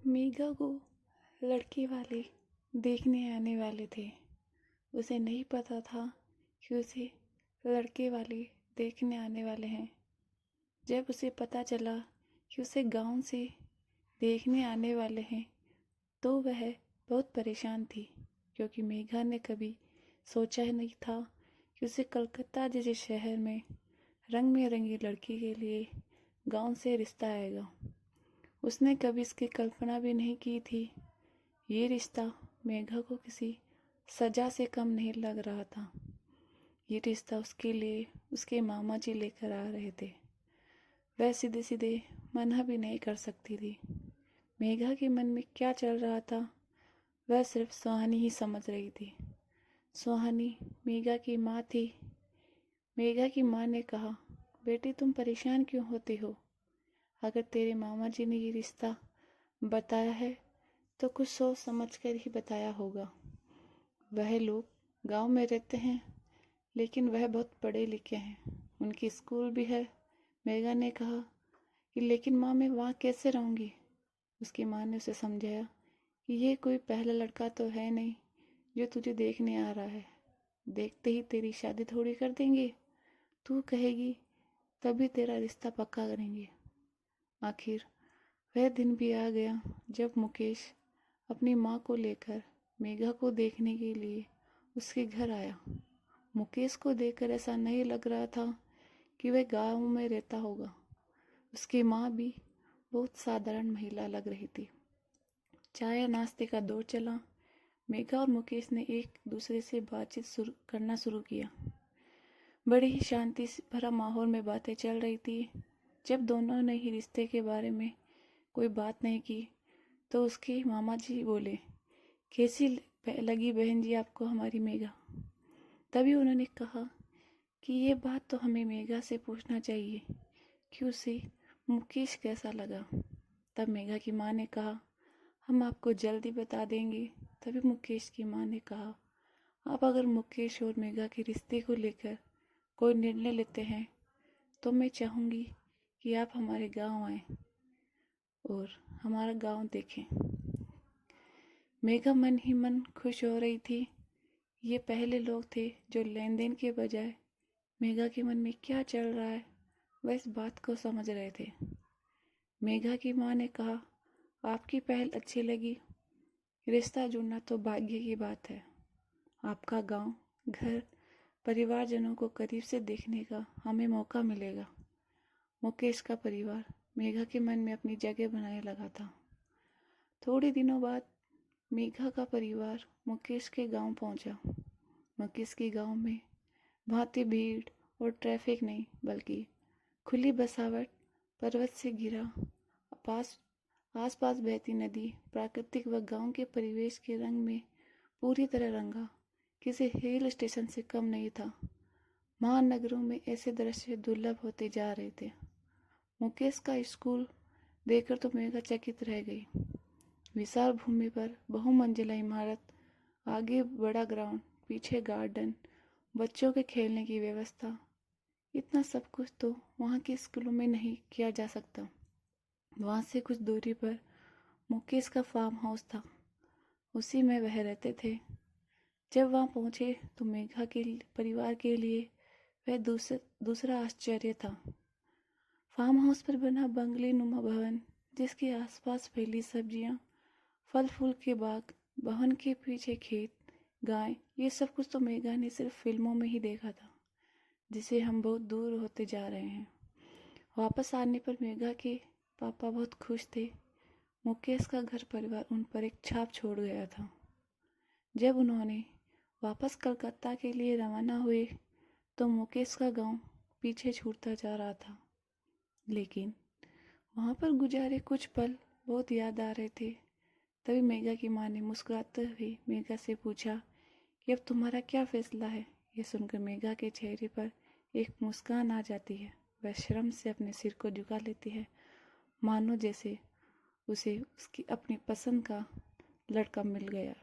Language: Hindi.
मेघा को लड़के वाले देखने आने वाले थे। उसे नहीं पता था कि उसे लड़के वाले देखने आने वाले हैं। जब उसे पता चला कि उसे गांव से देखने आने वाले हैं तो वह बहुत परेशान थी, क्योंकि मेघा ने कभी सोचा ही नहीं था कि उसे कलकत्ता जैसे शहर में रंग में रंगी लड़की के लिए गांव से रिश्ता आएगा। उसने कभी इसकी कल्पना भी नहीं की थी। ये रिश्ता मेघा को किसी सजा से कम नहीं लग रहा था। ये रिश्ता उसके लिए उसके मामा जी लेकर आ रहे थे। वह सीधे सीधे मना भी नहीं कर सकती थी। मेघा के मन में क्या चल रहा था वह सिर्फ सुहानी ही समझ रही थी। सुहानी मेघा की माँ थी। मेघा की माँ ने कहा, बेटी तुम परेशान क्यों होती हो? अगर तेरे मामा जी ने ये रिश्ता बताया है तो कुछ सोच समझ कर ही बताया होगा। वह लोग गांव में रहते हैं, लेकिन वह बहुत पढ़े लिखे हैं, उनकी स्कूल भी है। मेघा ने कहा कि लेकिन माँ मैं वहाँ कैसे रहूँगी? उसकी माँ ने उसे समझाया कि ये कोई पहला लड़का तो है नहीं जो तुझे देखने आ रहा है। देखते ही तेरी शादी थोड़ी कर देंगे। तू कहेगी तभी तेरा रिश्ता पक्का करेंगे। आखिर वह दिन भी आ गया जब मुकेश अपनी माँ को लेकर मेघा को देखने के लिए उसके घर आया। मुकेश को देखकर ऐसा नहीं लग रहा था कि वह गांव में रहता होगा। उसकी माँ भी बहुत साधारण महिला लग रही थी। चाय नाश्ते का दौर चला। मेघा और मुकेश ने एक दूसरे से बातचीत करना शुरू किया। बड़ी ही शांति भरा माहौल में बातें चल रही थी। जब दोनों ने ही रिश्ते के बारे में कोई बात नहीं की तो उसके मामा जी बोले, कैसी लगी बहन जी आपको हमारी मेघा? तभी उन्होंने कहा कि ये बात तो हमें मेघा से पूछना चाहिए कि उसे मुकेश कैसा लगा। तब मेघा की माँ ने कहा, हम आपको जल्दी बता देंगे। तभी मुकेश की माँ ने कहा, आप अगर मुकेश और मेघा के रिश्ते को लेकर कोई निर्णय लेते हैं तो मैं चाहूँगी कि आप हमारे गांव आएं और हमारा गांव देखें। मेघा मन ही मन खुश हो रही थी। ये पहले लोग थे जो लेन देन के बजाय मेघा के मन में क्या चल रहा है वह इस बात को समझ रहे थे। मेघा की माँ ने कहा, आपकी पहल अच्छी लगी। रिश्ता जुड़ना तो भाग्य की बात है। आपका गांव, घर, परिवारजनों को करीब से देखने का हमें मौका मिलेगा। मुकेश का परिवार मेघा के मन में अपनी जगह बनाने लगा था। थोड़े दिनों बाद मेघा का परिवार मुकेश के गांव पहुंचा। मुकेश के गांव में भांति भीड़ और ट्रैफिक नहीं, बल्कि खुली बसावट, पर्वत से घिरा आस पास बहती नदी, प्राकृतिक व गांव के परिवेश के रंग में पूरी तरह रंगा किसी हिल स्टेशन से कम नहीं था। महानगरों में ऐसे दृश्य दुर्लभ होते जा रहे थे। मुकेश का स्कूल देखकर तो मेघा चकित रह गई। विशाल भूमि पर बहुमंजिला इमारत, आगे बड़ा ग्राउंड, पीछे गार्डन, बच्चों के खेलने की व्यवस्था, इतना सब कुछ तो वहाँ के स्कूलों में नहीं किया जा सकता। वहाँ से कुछ दूरी पर मुकेश का फार्म हाउस था। उसी में वह रहते थे। जब वहाँ पहुँचे तो मेघा के परिवार के लिए वह दूसरा आश्चर्य था। फार्म हाउस पर बना बंगले नुमा भवन, जिसके आसपास फैली सब्जियाँ, फल फूल के बाग, भवन के पीछे खेत, गाय, ये सब कुछ तो मेघा ने सिर्फ फिल्मों में ही देखा था, जिसे हम बहुत दूर होते जा रहे हैं। वापस आने पर मेघा के पापा बहुत खुश थे। मुकेश का घर परिवार उन पर एक छाप छोड़ गया था। जब उन्होंने वापस कलकत्ता के लिए रवाना हुए तो मुकेश का गांव पीछे छूटता जा रहा था। लेकिन वहाँ पर गुजारे कुछ पल बहुत याद आ रहे थे। तभी मेघा की माँ ने मुस्कुराते हुए मेघा से पूछा कि अब तुम्हारा क्या फैसला है? ये सुनकर मेघा के चेहरे पर एक मुस्कान आ जाती है। वह शर्म से अपने सिर को झुका लेती है, मानो जैसे उसे उसकी अपनी पसंद का लड़का मिल गया।